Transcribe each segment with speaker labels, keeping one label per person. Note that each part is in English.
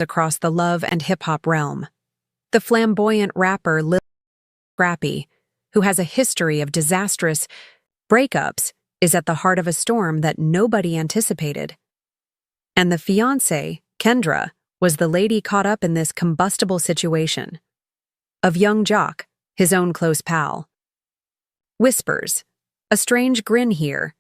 Speaker 1: across the love and hip-hop realm. The flamboyant rapper Lil Scrappy, who has a history of disastrous breakups, is at the heart of a storm that nobody anticipated. And the fiancée, Kendra, was the lady caught up in this combustible situation. Of young Jock, his own close pal. Whispers, a strange grin here,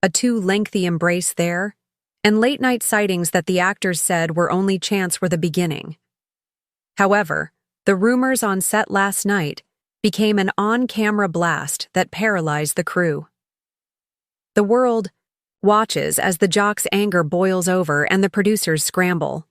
Speaker 1: a too lengthy embrace there, and late-night sightings that the actors said were only chance were the beginning. However, the rumors on set last night became an on-camera blast that paralyzed the crew. The world watches as the Jock's anger boils over and the producers scramble.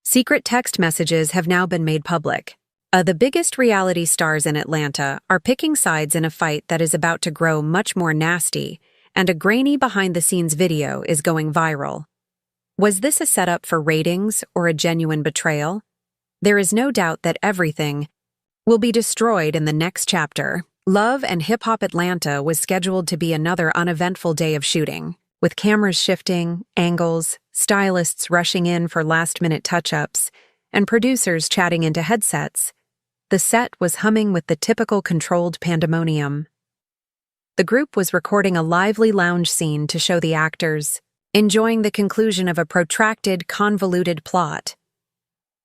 Speaker 1: Secret text messages have now been made public. The biggest reality stars in Atlanta are picking sides in a fight that is about to grow much more nasty, and a grainy behind-the-scenes video is going viral. Was this a setup for ratings or a genuine betrayal? There is no doubt that everything will be destroyed in the next chapter. Love and Hip Hop Atlanta was scheduled to be another uneventful day of shooting, with cameras shifting, angles, stylists rushing in for last-minute touch-ups, and producers chatting into headsets. The set was humming with the typical controlled pandemonium. The group was recording a lively lounge scene to show the actors, enjoying the conclusion of a protracted, convoluted plot.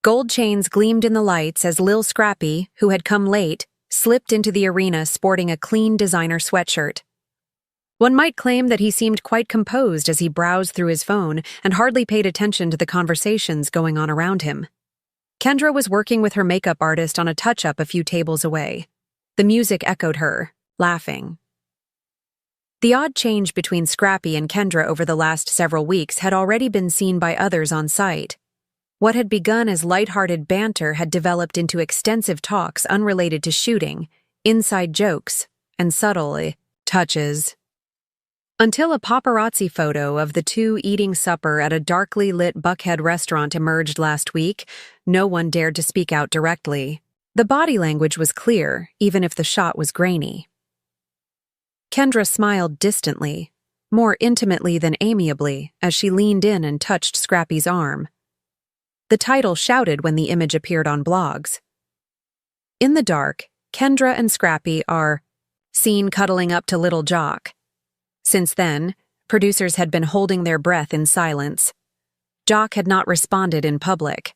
Speaker 1: Gold chains gleamed in the lights as Lil Scrappy, who had come late, slipped into the arena sporting a clean designer sweatshirt. One might claim that he seemed quite composed as he browsed through his phone and hardly paid attention to the conversations going on around him. Kendra was working with her makeup artist on a touch-up a few tables away. The music echoed her, laughing. The odd change between Scrappy and Kendra over the last several weeks had already been seen by others on site. What had begun as lighthearted banter had developed into extensive talks unrelated to shooting, inside jokes, and subtle touches. Until a paparazzi photo of the two eating supper at a darkly lit Buckhead restaurant emerged last week, no one dared to speak out directly. The body language was clear, even if the shot was grainy. Kendra smiled distantly, more intimately than amiably, as she leaned in and touched Scrappy's arm. The title shouted when the image appeared on blogs. In the dark, Kendra and Scrappy are seen cuddling up to little Jock. Since then, producers had been holding their breath in silence. Jock had not responded in public.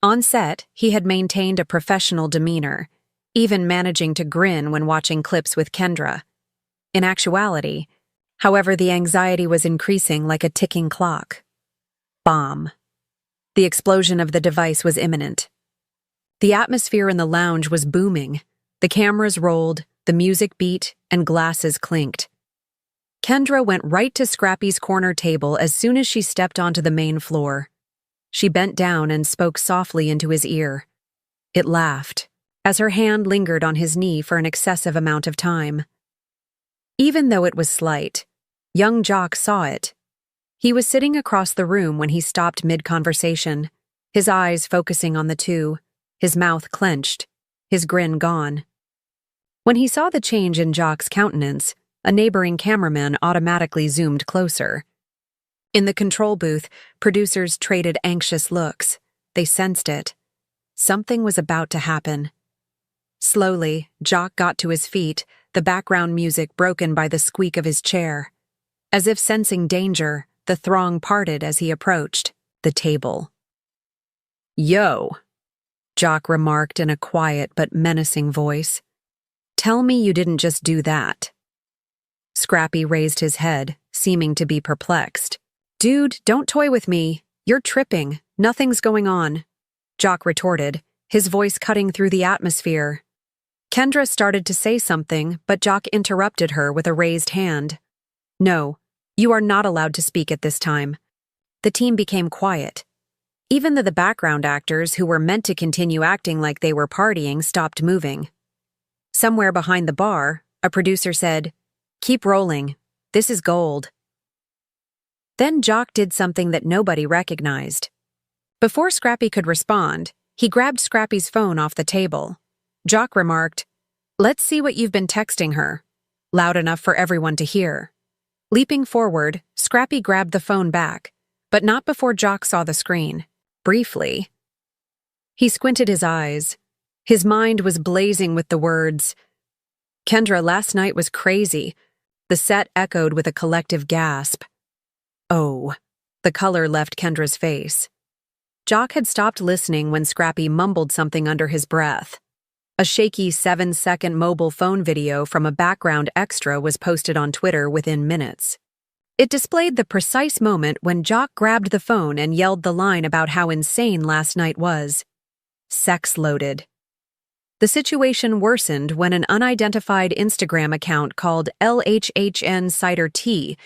Speaker 1: On set, he had maintained a professional demeanor, even managing to grin when watching clips with Kendra. In actuality, however, the anxiety was increasing like a ticking clock. Bomb. The explosion of the device was imminent. The atmosphere in the lounge was booming. The cameras rolled, the music beat, and glasses clinked. Kendra went right to Scrappy's corner table as soon as she stepped onto the main floor. She bent down and spoke softly into his ear. It laughed, as her hand lingered on his knee for an excessive amount of time. Even though it was slight, young Jock saw it. He was sitting across the room when he stopped mid-conversation, his eyes focusing on the two, his mouth clenched, his grin gone. When he saw the change in Jock's countenance, a neighboring cameraman automatically zoomed closer. In the control booth, producers traded anxious looks. They sensed it. Something was about to happen. Slowly, Jock got to his feet, the background music broken by the squeak of his chair. As if sensing danger, the throng parted as he approached the table. "Yo," Jock remarked in a quiet but menacing voice. "Tell me you didn't just do that." Scrappy raised his head, seeming to be perplexed. "Dude, don't toy with me. You're tripping. Nothing's going on," Jock retorted, his voice cutting through the atmosphere. Kendra started to say something, but Jock interrupted her with a raised hand. "No, you are not allowed to speak at this time." The team became quiet. Even the background actors who were meant to continue acting like they were partying stopped moving. Somewhere behind the bar, a producer said, "Keep rolling. This is gold." Then Jock did something that nobody recognized. Before Scrappy could respond, he grabbed Scrappy's phone off the table. Jock remarked, "Let's see what you've been texting her," loud enough for everyone to hear. Leaping forward, Scrappy grabbed the phone back, but not before Jock saw the screen. briefly. He squinted his eyes. His mind was blazing with the words, "Kendra, last night was crazy." The set echoed with a collective gasp. Oh, the color left Kendra's face. Jock had stopped listening when Scrappy mumbled something under his breath. A shaky 7-second mobile phone video from a background extra was posted on Twitter within minutes. It displayed the precise moment when Jock grabbed the phone and yelled the line about how insane last night was. Sex loaded. The situation worsened when an unidentified Instagram account called LHHN Cider Tea